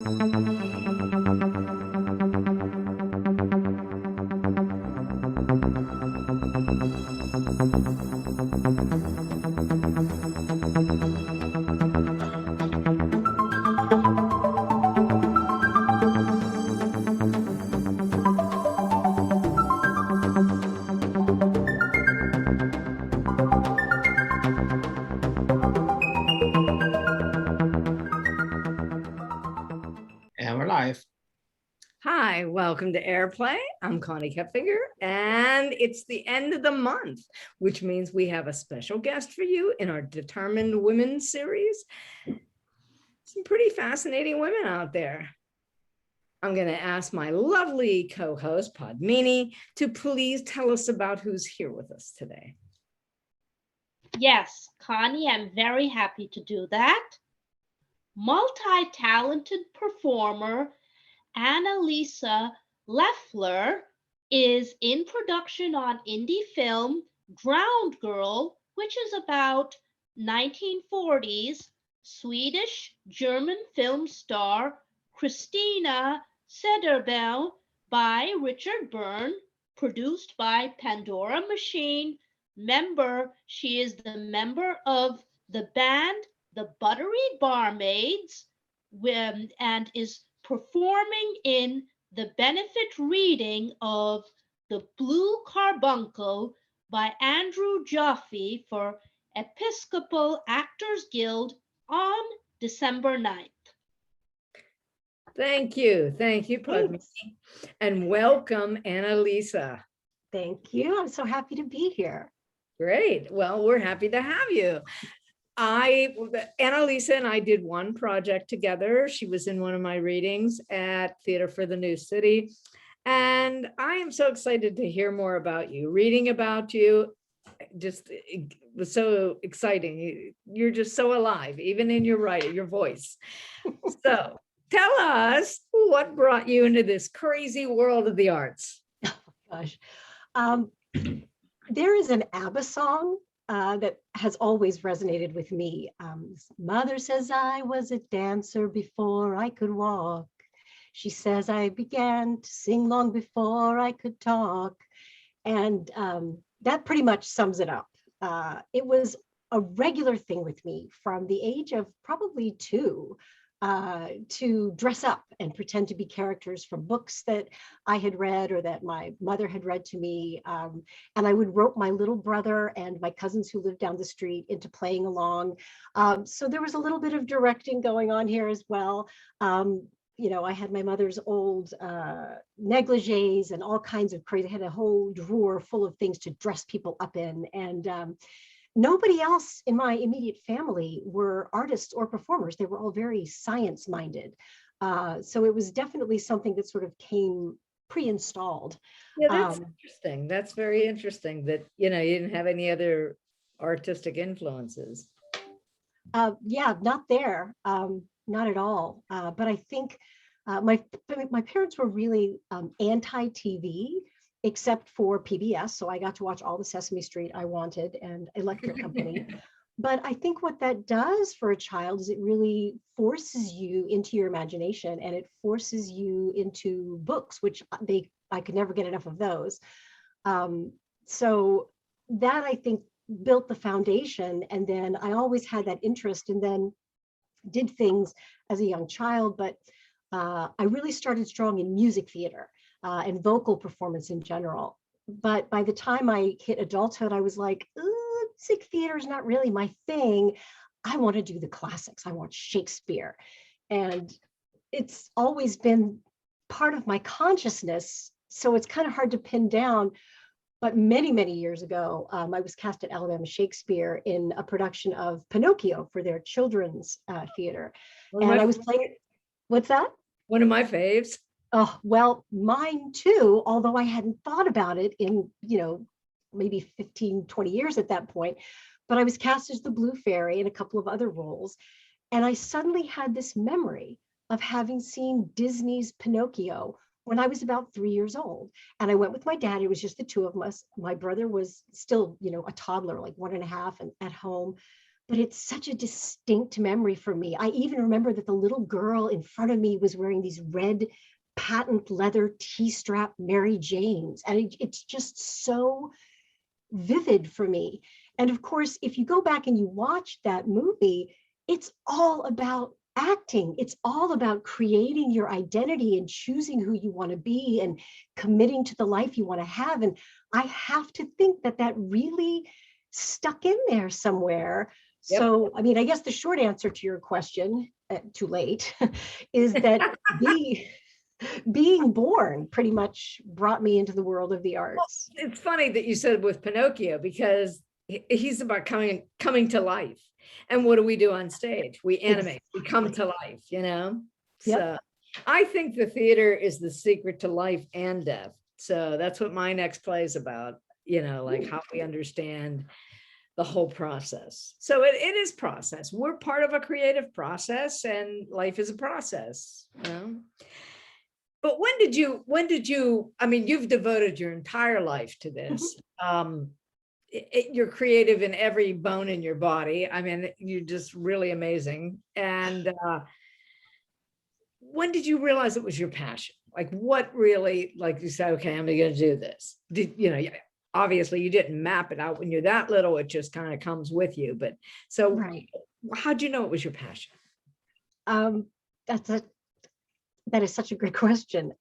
And we're live. Hi, welcome to Airplay. I'm Connie Kepfinger, and it's the end of the month, which means we have a special guest for you in our Determined Women series. Some pretty fascinating women out there. I'm going to ask my lovely co-host, Padmini, to please tell us about who's here with us today. Yes, Connie, I'm very happy to do that. Multi-talented performer Annalisa Loeffler is in production on indie film Drowned Girl, which is about 1940s Swedish German film star Kristina Söderbaum by Richard Byrne, produced by Pandora Machine. She is the member of the band the Buttery Barmaids, and is performing in the benefit reading of the BLUE CARBUNCLE by Andrew Joffe for Episcopal Actors Guild on December 9th. Thank you, Padmini, and welcome, Annalisa. Thank you. I'm so happy to be here. Great. Well, we're happy to have you. Annalisa and I did one project together. She was in one of my readings at Theater for the New City. And I am so excited to hear more about you. Reading about you just was so exciting. You're just so alive, even in your writing, your voice. So tell us what brought you into this crazy world of the arts. Oh, gosh. There is an ABBA song that has always resonated with me. Mother says I was a dancer before I could walk. She says I began to sing long before I could talk. And that pretty much sums it up. It was a regular thing with me from the age of probably 2 to dress up and pretend to be characters from books that I had read or that my mother had read to me. And I would rope my little brother and my cousins who lived down the street into playing along. So there was a little bit of directing going on here as well. You know, I had my mother's old negligees and all kinds of crazy. I had a whole drawer full of things to dress people up in. And nobody else in my immediate family were artists or performers. They were all very science-minded. So it was definitely something that sort of came pre-installed. Yeah, that's interesting. That's very interesting that, you know, you didn't have any other artistic influences. Yeah, not there, not at all. But I think my parents were really anti-TV, except for PBS. So I got to watch all the Sesame Street I wanted and Electric Company. But I think what that does for a child is it really forces you into your imagination, and it forces you into books, which I could never get enough of those. So that, I think, built the foundation. And then I always had that interest, and then did things as a young child. But I really started strong in music theater. And vocal performance in general. But by the time I hit adulthood, I was like, music theater is not really my thing. I want to do the classics. I want Shakespeare. And it's always been part of my consciousness. So it's kind of hard to pin down. But many, many years ago, I was cast at Alabama Shakespeare in a production of Pinocchio for their children's theater. And I was playing, what's that? One of my faves. Oh, well, mine too, although I hadn't thought about it in, you know, maybe 15, 20 years at that point. But I was cast as the Blue Fairy in a couple of other roles. And I suddenly had this memory of having seen Disney's Pinocchio when I was about 3 years old. And I went with my dad. It was just the two of us. My brother was still, you know, a toddler, like 1.5 and at home. but it's such a distinct memory for me. I even remember that the little girl in front of me was wearing these red patent leather T-strap Mary Janes. And it's just so vivid for me. And of course, if you go back and you watch that movie, it's all about acting. It's all about creating your identity and choosing who you want to be and committing to the life you want to have. And I have to think that that really stuck in there somewhere. Yep. So, I mean, I guess the short answer to your question, too late, is that being born pretty much brought me into the world of the arts. Well, it's funny that you said with Pinocchio, because he's about coming to life. And what do we do on stage? We animate, we come to life, you know? Yep. So I think the theater is the secret to life and death. So that's what my next play is about, you know, like how we understand the whole process. So it is process. We're part of a creative process, and life is a process, you know? But when did you, I mean, you've devoted your entire life to this. You're creative in every bone in your body. I mean, you're just really amazing. And when did you realize it was your passion? Like what really, like you said, okay, I'm going to do this. You know, obviously you didn't map it out when you're that little, it just kind of comes with you. But so right. How'd you know it was your passion? That is such a great question.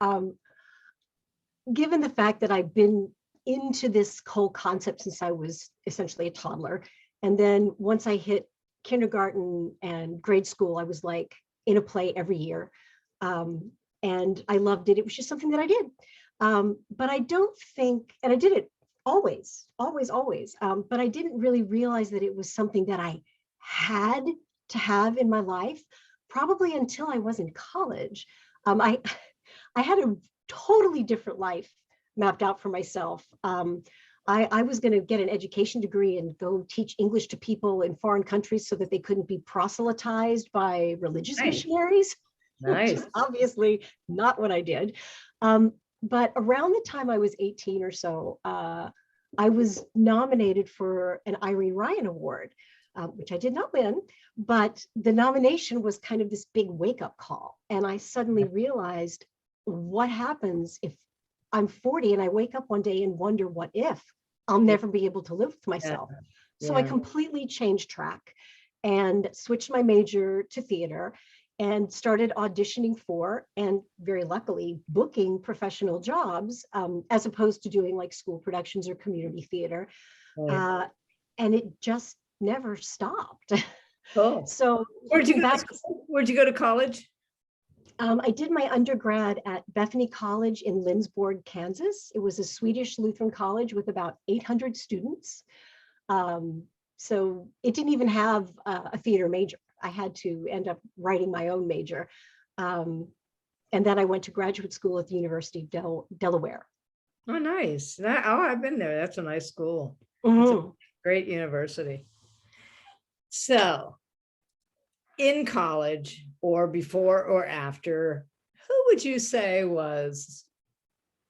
Given the fact that I've been into this whole concept since I was essentially a toddler, and then once I hit kindergarten and grade school, I was like in a play every year, and I loved it. It was just something that I did, but I don't think, and I did it always, but I didn't really realize that it was something that I had to have in my life, probably until I was in college. I had a totally different life mapped out for myself. I was going to get an education degree and go teach English to people in foreign countries so that they couldn't be proselytized by religious missionaries. Nice. Which is obviously not what I did. But around the time I was 18 or so, I was nominated for an Irene Ryan Award, which I did not win, but the nomination was kind of this big wake-up call. And I suddenly realized, what happens if I'm 40 and I wake up one day and wonder, what if I'll never be able to live with myself? So I completely changed track and switched my major to theater and started auditioning for, and very luckily booking, professional jobs, as opposed to doing like school productions or community theater. And it just never stopped. Cool. So where'd you go to college? I did my undergrad at Bethany College in Lindsborg, Kansas. It was a Swedish Lutheran college with about 800 students. So it didn't even have a theater major. I had to end up writing my own major. And then I went to graduate school at the University of Delaware. Oh, nice. I've been there. That's a nice school. Mm-hmm. It's a great university. So in college, or before or after, who would you say was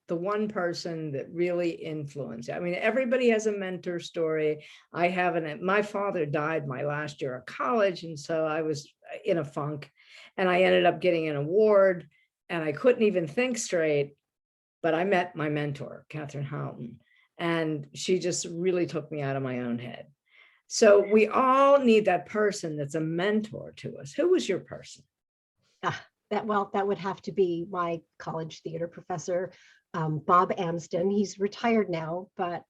the one person that really influenced you? I mean, everybody has a mentor story. I haven't. My father died my last year of college, and so I was in a funk, and I ended up getting an award, and I couldn't even think straight, but I met my mentor, Catherine Houghton, and she just really took me out of my own head. So we all need that person that's a mentor to us. Who was your person? That would have to be my college theater professor, Bob Amsden. He's retired now, but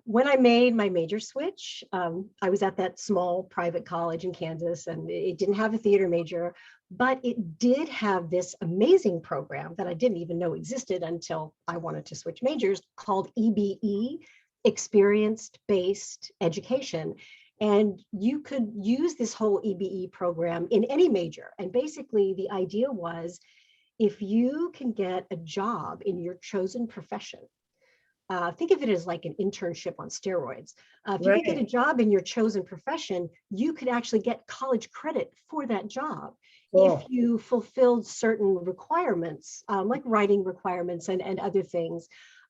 when I made my major switch, I was at that small private college in Kansas, and it didn't have a theater major, but it did have this amazing program that I didn't even know existed until I wanted to switch majors, called EBE, Experience-Based Education. And you could use this whole EBE program in any major. And basically the idea was, if you can get a job in your chosen profession, think of it as like an internship on steroids. If you could get a job in your chosen profession, you could actually get college credit for that job. Cool. If you fulfilled certain requirements, like writing requirements and other things,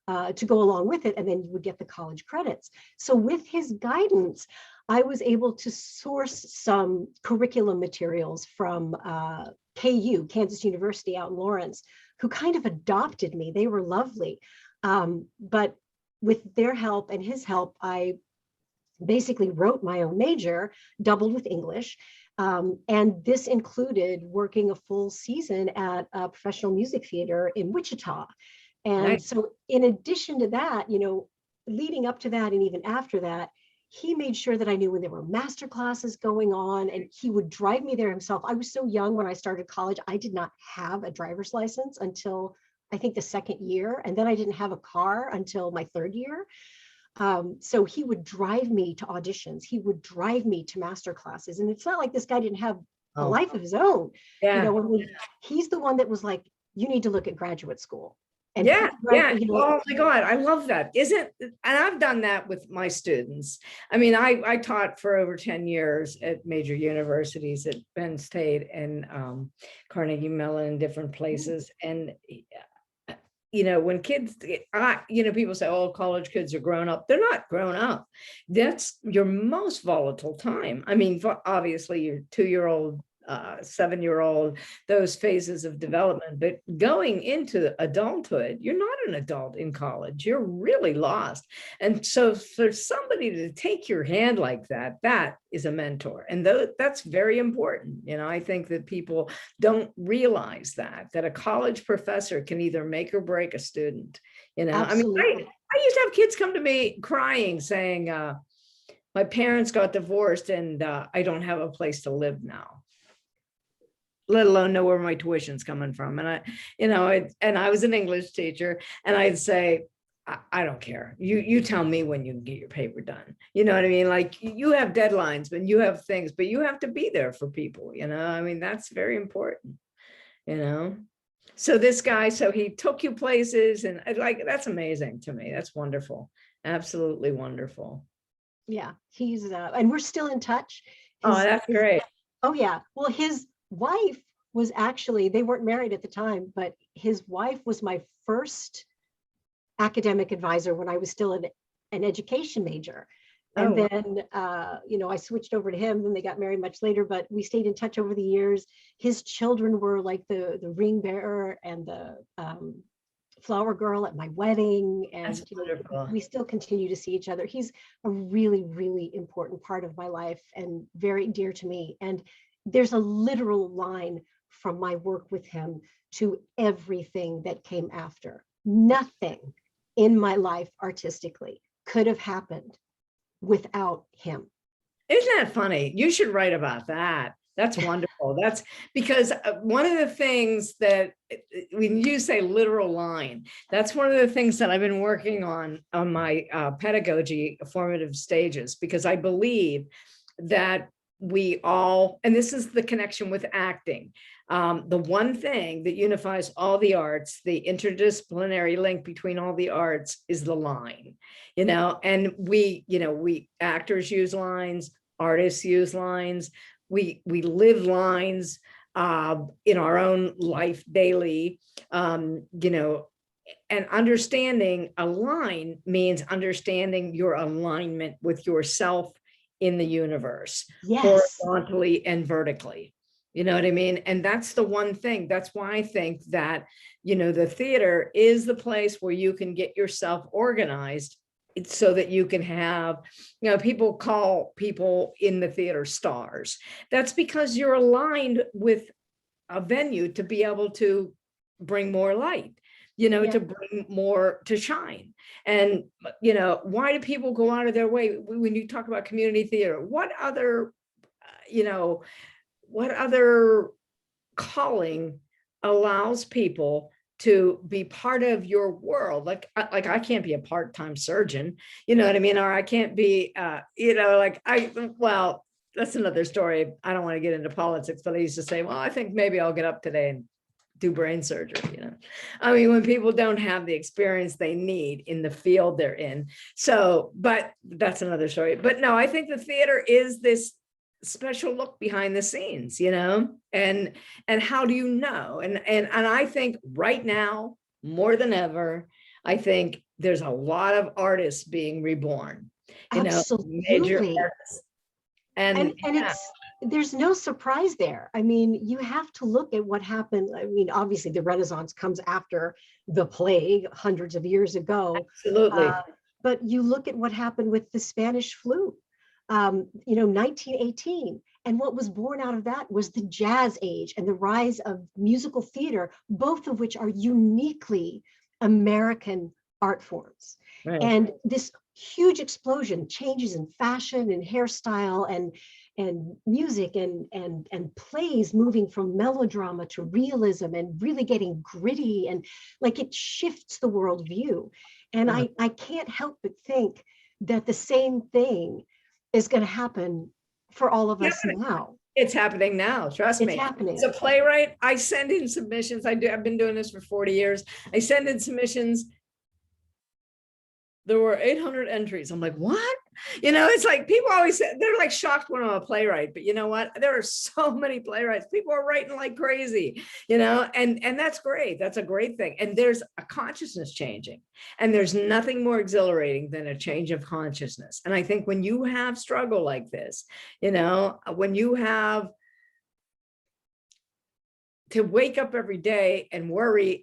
to go along with it, and then you would get the college credits. So with his guidance, I was able to source some curriculum materials from KU, Kansas University out in Lawrence, who kind of adopted me. They were lovely. But with their help and his help, I basically wrote my own major, doubled with English. And this included working a full season at a professional music theater in Wichita. And Nice. so in addition to that, leading up to that and even after that, he made sure that I knew when there were master classes going on, and he would drive me there himself. I was so young when I started college. I did not have a driver's license until I think the second year. And then I didn't have a car until my third year. So he would drive me to auditions. He would drive me to master classes. And it's not like this guy didn't have a Oh, life of his own. yeah. He's the one that was like, you need to look at graduate school. And Yeah, yeah. you know, Oh my God, I love that. And I've done that with my students. I mean, I taught for over 10 years at major universities at Penn State and Carnegie Mellon and different places. And when kids, people say, oh, college kids are grown up. They're not grown up. That's your most volatile time. I mean, obviously your 2-year-old, 7-year-old, those phases of development, but going into adulthood, you're not an adult in college. You're really lost. And so for somebody to take your hand like that, that is a mentor. And that's very important. I think that people don't realize that a college professor can either make or break a student. Absolutely. I mean, I used to have kids come to me crying, saying, my parents got divorced and I don't have a place to live now, let alone know where my tuition's coming from. And I was an English teacher, and I'd say, I don't care. You tell me when you can get your paper done. You know what I mean? Like, you have deadlines, but you have things, but you have to be there for people. I mean, that's very important. So this guy, so he took you places, and that's amazing to me. That's wonderful. Absolutely wonderful. Yeah, he's and we're still in touch. That's great. Oh yeah. Well, his wife was actually, they weren't married at the time, but his wife was my first academic advisor when I was still an education major. And then, I switched over to him, and they got married much later, but we stayed in touch over the years. His children were like the ring bearer and the flower girl at my wedding. And we still continue to see each other. He's a really, really important part of my life and very dear to me. And there's a literal line from my work with him to everything that came after. Nothing in my life artistically could have happened without him. Isn't that funny? You should write about that. That's wonderful. That's because one of the things that, when you say literal line, that's one of the things that I've been working on my pedagogy formative stages, because I believe that we all, and this is the connection with acting, the one thing that unifies all the arts, the interdisciplinary link between all the arts, is the line. And we actors use lines, artists use lines, we live lines in our own life daily, and understanding a line means understanding your alignment with yourself in the universe, yes, horizontally and vertically. You know what I mean? And that's the one thing. That's why I think that, the theater is the place where you can get yourself organized so that you can have, people call people in the theater stars. That's because you're aligned with a venue to be able to bring more light, to bring more, to shine. And, why do people go out of their way when you talk about community theater? What other calling allows people to be part of your world? Like I can't be a part-time surgeon, you know what I mean? Or I can't be, well, that's another story. I don't want to get into politics, but I used to say, well, I think maybe I'll get up today and do brain surgery, I mean, when people don't have the experience they need in the field they're in. So, but that's another story. But no, I think the theater is this special look behind the scenes, and how do you know? And I think right now, more than ever, I think there's a lot of artists being reborn, Absolutely. major artists And there's no surprise there. I mean, you have to look at what happened. I mean, obviously the Renaissance comes after the plague hundreds of years ago. absolutely. But you look at what happened with the Spanish flu, 1918. And what was born out of that was the jazz age and the rise of musical theater, both of which are uniquely American art forms. Right. And this huge explosion, changes in fashion and hairstyle and music and plays moving from melodrama to realism and really getting gritty, and like it shifts the worldview. And I can't help but think that the same thing is going to happen for all of us now. It's happening now. Trust me. It's happening. As a playwright, I send in submissions. I've been doing this for 40 years. I send in submissions. There were 800 entries. I'm like, what? It's like people always say, they're like shocked when I'm a playwright, but you know what? There are so many playwrights. People are writing like crazy, and that's great. That's a great thing. And there's a consciousness changing, and there's nothing more exhilarating than a change of consciousness. And I think when you have struggle like this, when you have to wake up every day and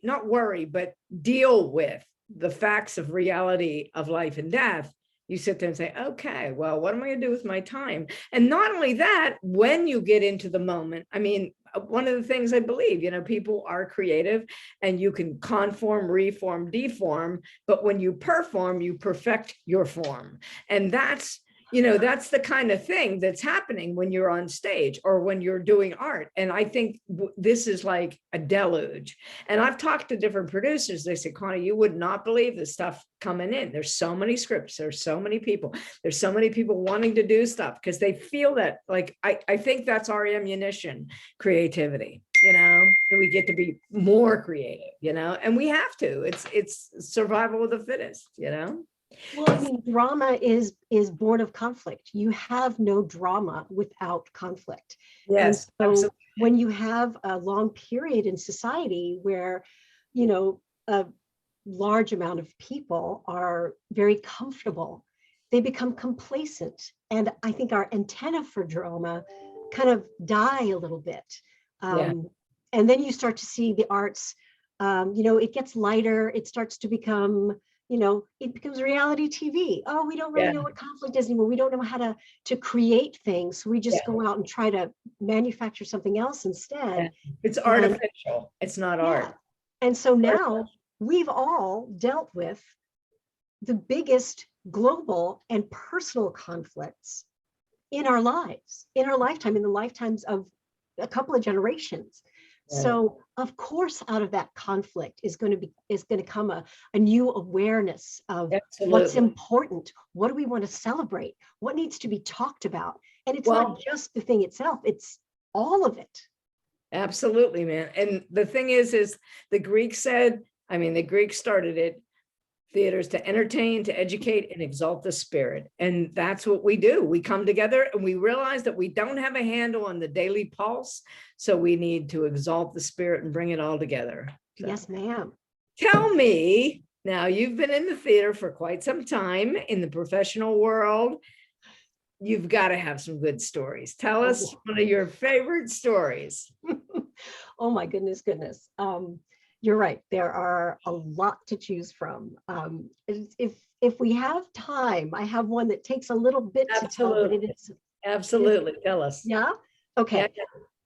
not worry, but deal with the facts of reality of life and death, you sit there and say, okay, well, what am I going to do with my time? And not only that, when you get into the moment, I mean, one of the things I believe, people are creative and you can conform, reform, deform, but when you perform, you perfect your form. And that's the kind of thing that's happening when you're on stage or when you're doing art. And I think this is like a deluge. And I've talked to different producers. They say, Connie, you would not believe the stuff coming in. There's so many scripts. There's so many people. There's so many people wanting to do stuff because they feel that, like, I think that's our ammunition, creativity. We get to be more creative, and we have to. It's survival of the fittest, Well, I mean, drama is born of conflict. You have no drama without conflict. Yes. And so absolutely. when you have a long period in society where, a large amount of people are very comfortable, they become complacent. And I think our antenna for drama kind of die a little bit. And then you start to see the arts, it gets lighter. It starts to become, it becomes reality TV. Oh, we don't really know what conflict is anymore. We don't know how to create things. So we just go out and try to manufacture something else instead. It's artificial. It's not art. And so now we've all dealt with the biggest global and personal conflicts in our lives, in our lifetime, in the lifetimes of a couple of generations. So of course, out of that conflict is going to come a new awareness of what's important. What do we want to celebrate? What needs to be talked about? And it's not just the thing itself, it's all of it. Absolutely, man. And the thing is the Greeks started it. Theaters to entertain, to educate, and exalt the spirit. And that's what we do. We come together and we realize that we don't have a handle on the daily pulse. So we need to exalt the spirit and bring it all together. So, yes, ma'am. Tell me, now you've been in the theater for quite some time in the professional world. You've got to have some good stories. Tell us one of your favorite stories. Oh my goodness. You're right. There are a lot to choose from. If we have time, I have one that takes a little bit to tell, but it is absolutely. Tell us. Yeah. Okay. Yeah.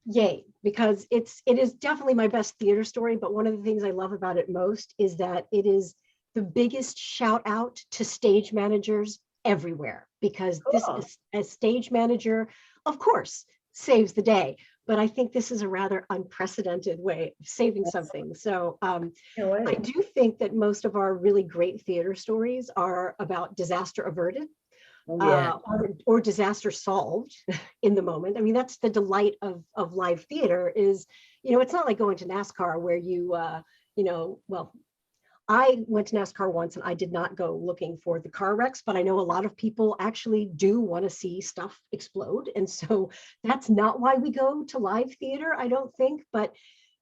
Yay! Because it is definitely my best theater story. But one of the things I love about it most is that it is the biggest shout out to stage managers everywhere. Because this is a stage manager, of course, saves the day. But I think this is a rather unprecedented way of saving something. So I do think that most of our really great theater stories are about disaster averted or disaster solved in the moment. I mean, that's the delight of live theater is, it's not like going to NASCAR where I went to NASCAR once and I did not go looking for the car wrecks, but I know a lot of people actually do want to see stuff explode. And so that's not why we go to live theater, I don't think. But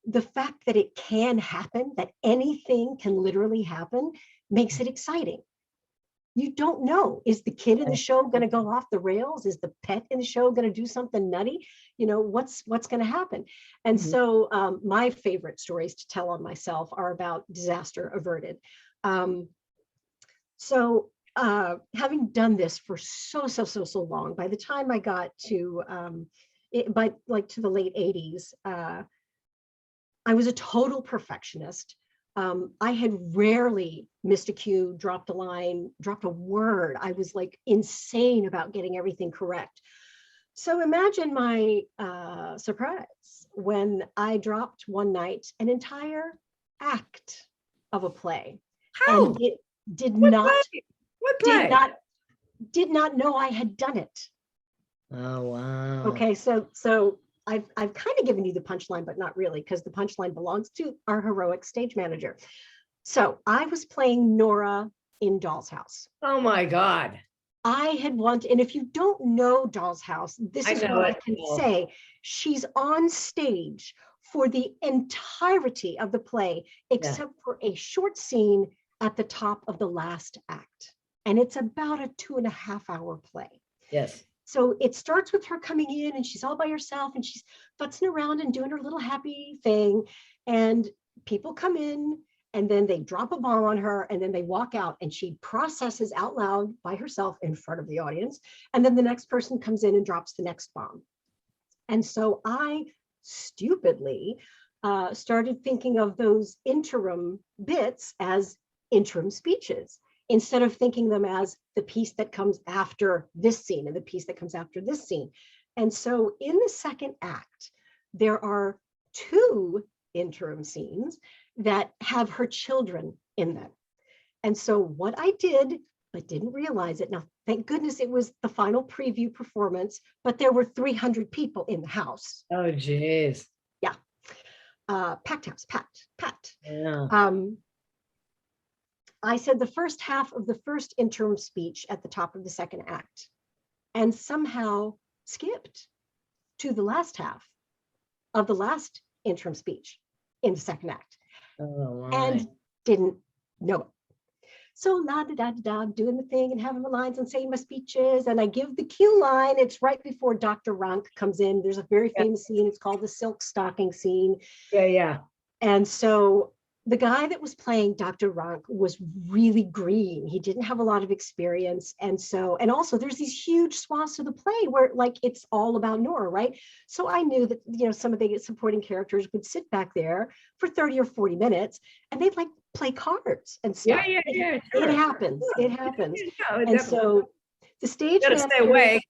the fact that it can happen, that anything can literally happen, makes it exciting. you don't know. Is the kid in the show going to go off the rails? Is the pet in the show going to do something nutty? You know, what's going to happen? And so my favorite stories to tell on myself are about disaster averted. So having done this for so long, by the time I got to to the late 80s, I was a total perfectionist. I had rarely missed a cue, dropped a line, dropped a word. I was like insane about getting everything correct. So imagine my surprise when I dropped one night an entire act of a play. How? And it did What not, play? What play? did not know I had done it. Oh, wow. Okay, so I've kind of given you the punchline, but not really, because the punchline belongs to our heroic stage manager. So I was playing Nora in Doll's House. Oh my God. I had wanted, and if you don't know Doll's House, this is what I can say. She's on stage for the entirety of the play, except for a short scene at the top of the last act. And it's about a 2.5-hour play. Yes. So it starts with her coming in and she's all by herself and she's futzing around and doing her little happy thing. And people come in and then they drop a bomb on her and then they walk out and she processes out loud by herself in front of the audience. And then the next person comes in and drops the next bomb. And so I stupidly started thinking of those interim bits as interim speeches, instead of thinking them as the piece that comes after this scene and the piece that comes after this scene. And so in the second act, there are 2 interim scenes that have her children in them. And so what I did, but didn't realize it, now thank goodness it was the final preview performance, but there were 300 people in the house. Oh, geez. Yeah. Packed house, packed. Yeah. I said the first half of the first interim speech at the top of the second act and somehow skipped to the last half of the last interim speech in the second act. Oh, and didn't know it. So la-da-da-da-da, doing the thing and having my lines and saying my speeches, and I give the cue line. It's right before Dr. Rank comes in. There's a very famous scene. It's called the silk stocking scene. Yeah. And so the guy that was playing Dr. Rank was really green. He didn't have a lot of experience. And also there's these huge swaths of the play where like it's all about Nora, right? So I knew that, you know, some of the supporting characters would sit back there for 30 or 40 minutes and they'd like play cards and stuff. Yeah. It happens. It happens. Yeah, and so the stage gotta stay awake.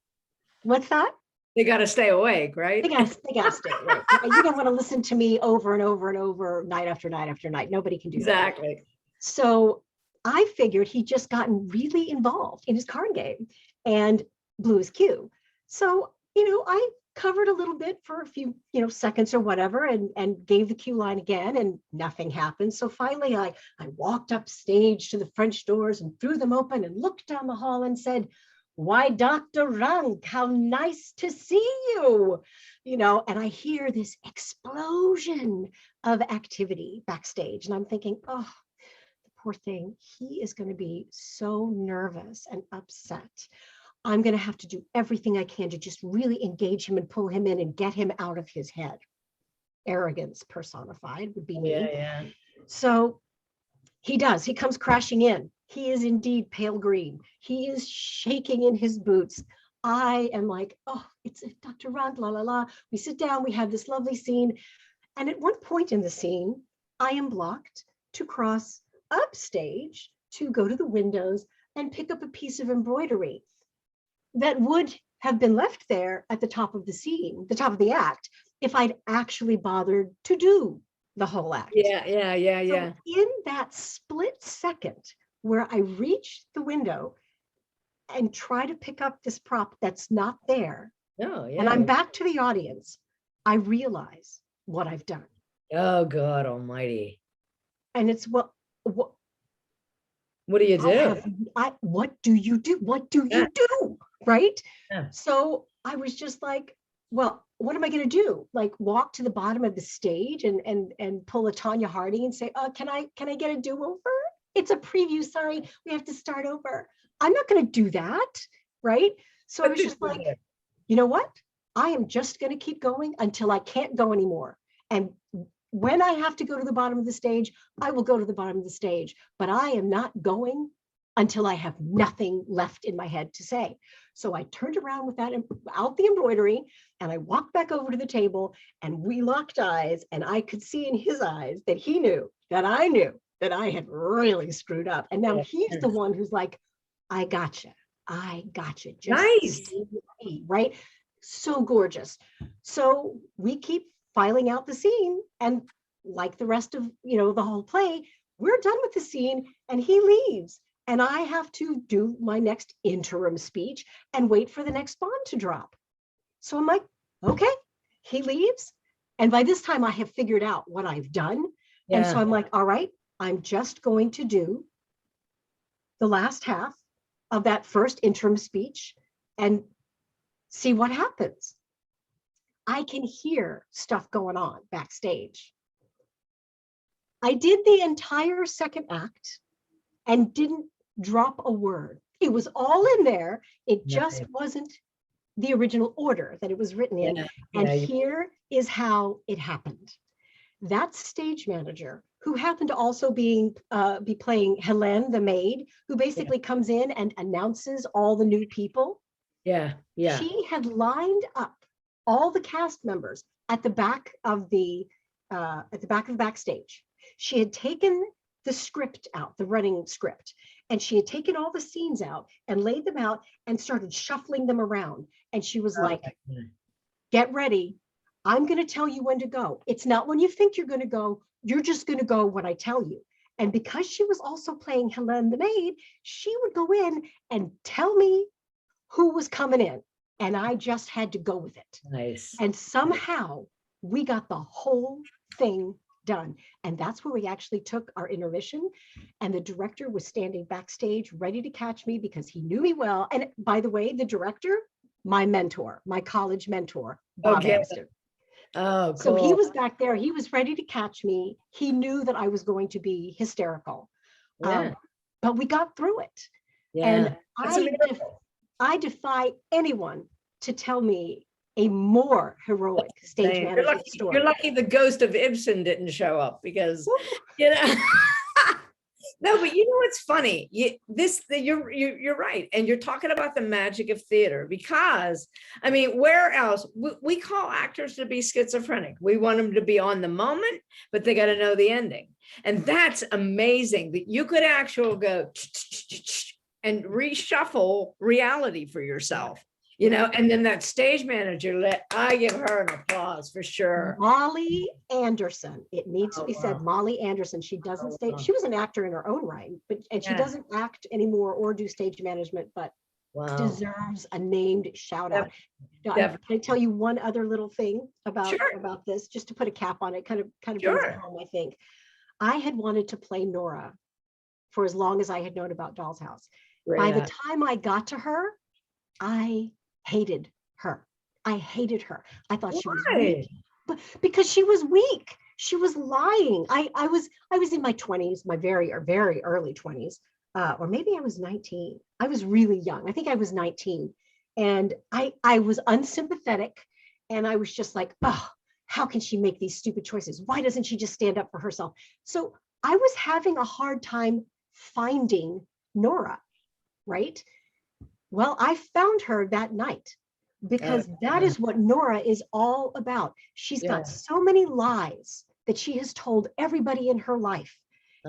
What's that? They got to stay awake, right? They got to stay awake. You don't want to listen to me over and over and over, night after night after night. Nobody can do that. Exactly. So I figured he'd just gotten really involved in his card game and blew his cue. So, you know, I covered a little bit for a few, seconds or whatever, and gave the cue line again, and nothing happened. So finally I walked up stage to the French doors and threw them open and looked down the hall and said, "Why, Dr. Rank, how nice to see you." And I hear this explosion of activity backstage. And I'm thinking, oh, the poor thing, he is going to be so nervous and upset. I'm going to have to do everything I can to just really engage him and pull him in and get him out of his head. Arrogance personified would be me. Yeah. So he does. He comes crashing in. He is indeed pale green. He is shaking in his boots. I am like, oh, it's Dr. Rank, la, la, la. We sit down, we have this lovely scene. And at one point in the scene, I am blocked to cross upstage to go to the windows and pick up a piece of embroidery that would have been left there at the top of the scene, the top of the act, if I'd actually bothered to do the whole act. Yeah. So in that split second where I reach the window and try to pick up this prop that's not there, and I'm back to the audience, I realize what I've done. Oh, God almighty. And it's, what do you do? What do you do? What do you do? Right? Yeah. So I was just like, well, what am I going to do? Like walk to the bottom of the stage and pull a Tanya Harding and say, can I get a do-over? It's a preview. Sorry, we have to start over. I'm not going to do that, right? So I was just like, you know what? I am just going to keep going until I can't go anymore. And when I have to go to the bottom of the stage, I will go to the bottom of the stage, but I am not going until I have nothing left in my head to say. So I turned around with that out the embroidery, and I walked back over to the table, and we locked eyes, and I could see in his eyes that he knew that I knew that I had really screwed up. And now he's the one who's like, I gotcha. Just nice. Right? So gorgeous. So we keep filing out the scene, and like the rest of, the whole play, we're done with the scene, and he leaves. And I have to do my next interim speech and wait for the next bond to drop. So I'm like, okay, he leaves. And by this time I have figured out what I've done. Yeah. And so I'm like, all right, I'm just going to do the last half of that first interim speech and see what happens. I can hear stuff going on backstage. I did the entire second act and didn't drop a word. It was all in there. It just wasn't the original order that it was written in. And here is how it happened. That stage manager, who happened to also be playing Helene, the maid, who basically comes in and announces all the new people. She had lined up all the cast members at the back of the backstage. She had taken the script out, the running script, and she had taken all the scenes out and laid them out and started shuffling them around. And she was like, get ready. I'm going to tell you when to go. It's not when you think you're going to go. You're just going to go when I tell you. And because she was also playing Helene the maid, she would go in and tell me who was coming in. And I just had to go with it. Nice. And somehow we got the whole thing done. And that's where we actually took our intermission. And the director was standing backstage ready to catch me because he knew me well. And by the way, the director, my mentor, my college mentor, Bob Amster. Oh, cool. So he was back there. He was ready to catch me. He knew that I was going to be hysterical. But we got through it. And I defy anyone to tell me a more heroic stage management story. You're lucky the ghost of Ibsen didn't show up because, No, but what's funny? You're right, and you're talking about the magic of theater because, where else? We call actors to be schizophrenic. We want them to be on the moment, but they got to know the ending, and that's amazing that you could actually go and reshuffle reality for yourself. And then that stage manager, I give her an applause for sure. Molly Anderson. It needs to be said, Molly Anderson. She doesn't she was an actor in her own right, and she doesn't act anymore or do stage management, but deserves a named shout out. Now, can I tell you one other little thing about this, just to put a cap on it, kind of brings it home, I think. I had wanted to play Nora for as long as I had known about Doll's House. By the time I got to her, I hated her. I thought she was weak, but because she was weak, she was lying. I was in my 20s, my very early 20s, or maybe I was 19. I was really young. I think I was 19, and I was unsympathetic, and I was just like, oh, how can she make these stupid choices? Why doesn't she just stand up for herself? So I was having a hard time finding Nora, right? Well, I found her that night because that is what Nora is all about. She's got so many lies that she has told everybody in her life.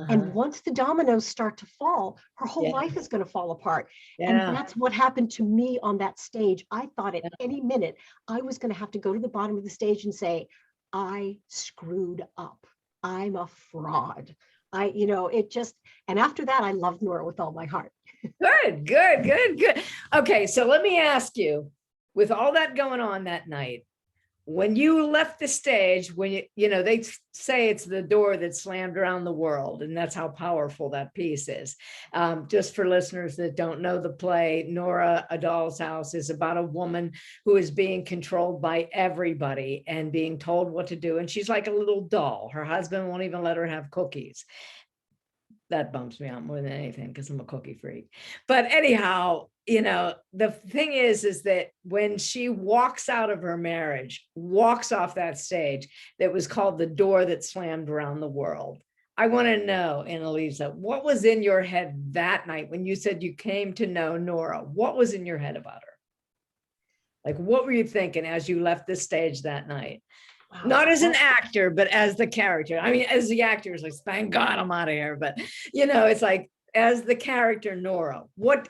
And once the dominoes start to fall, her whole life is going to fall apart. And that's what happened to me on that stage. I thought at any minute I was going to have to go to the bottom of the stage and say, I screwed up. I'm a fraud. And after that, I loved Nora with all my heart. Good. Okay, so let me ask you, with all that going on that night, when you left the stage, when they say it's the door that slammed around the world, and that's how powerful that piece is. Just for listeners that don't know the play, Nora, A Doll's House is about a woman who is being controlled by everybody and being told what to do. And she's like a little doll. Her husband won't even let her have cookies. that bumps me out more than anything because I'm a cookie freak. But anyhow, you know, the thing is that when she walks out of her marriage, walks off that stage, that was called The Door That Slammed Around the World. I want to know, Annalisa, what was in your head that night when you said you came to know Nora? What was in your head about her? Like, what were you thinking as you left the stage that night? Wow. Not as an actor, but as the character. I mean, as the actor, it's like, thank God I'm out of here. But, you know, it's like, as the character Nora, what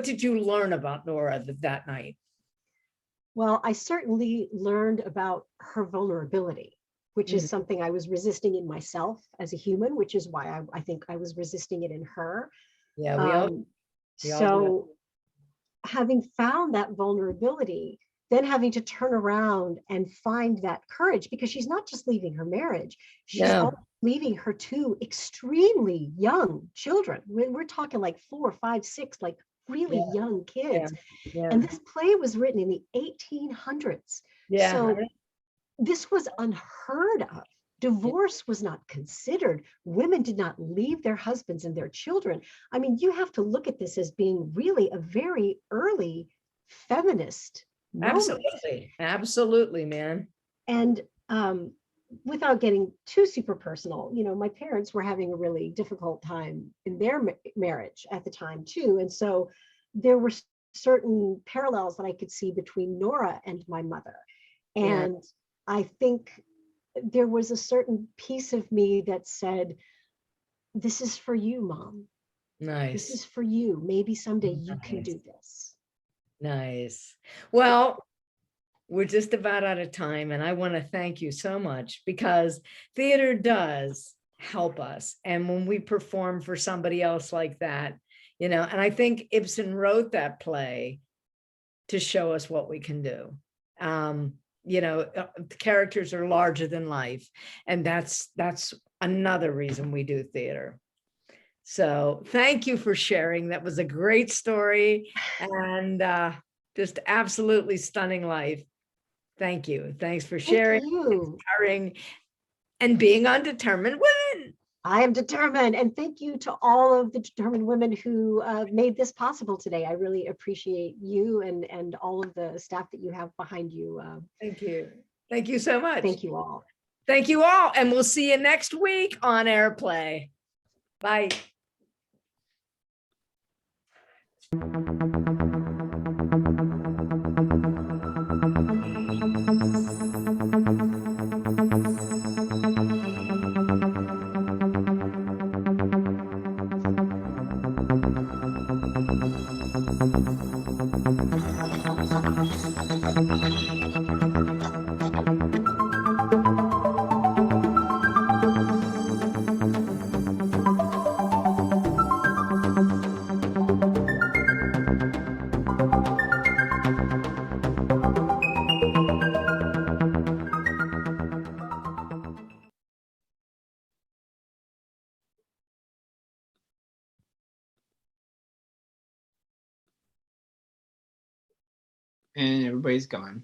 did you learn about Nora that night? Well, I certainly learned about her vulnerability, which is something I was resisting in myself as a human, which is why I think I was resisting it in her. Yeah, we all so having found that vulnerability, then having to turn around and find that courage, because she's not just leaving her marriage, she's also leaving her two extremely young children. We're talking like 4, 5, 6, like really young kids. And this play was written in the 1800s. So this was unheard of. Divorce was not considered. Women did not leave their husbands and their children. I mean, you have to look at this as being really a very early feminist moment. Absolutely, man. And without getting too super personal, you know, my parents were having a really difficult time in their marriage at the time too. And so there were certain parallels that I could see between Nora and my mother. And I think there was a certain piece of me that said, this is for you, Mom. Nice. This is for you. Maybe someday you can do this. Nice. Well, we're just about out of time, and I want to thank you so much, because theater does help us. And when we perform for somebody else like that, you know, and I think Ibsen wrote that play to show us what we can do. You know, the characters are larger than life, and that's another reason we do theater. So thank you for sharing. That was a great story, and just absolutely stunning life. Thank you. Thanks for sharing, inspiring, and being on Determined Women. I am determined, and thank you to all of the determined women who made this possible today. I really appreciate you and all of the staff that you have behind you. Thank you. Thank you so much. Thank you all. Thank you all, and we'll see you next week on Airplay. Bye. And everybody's gone.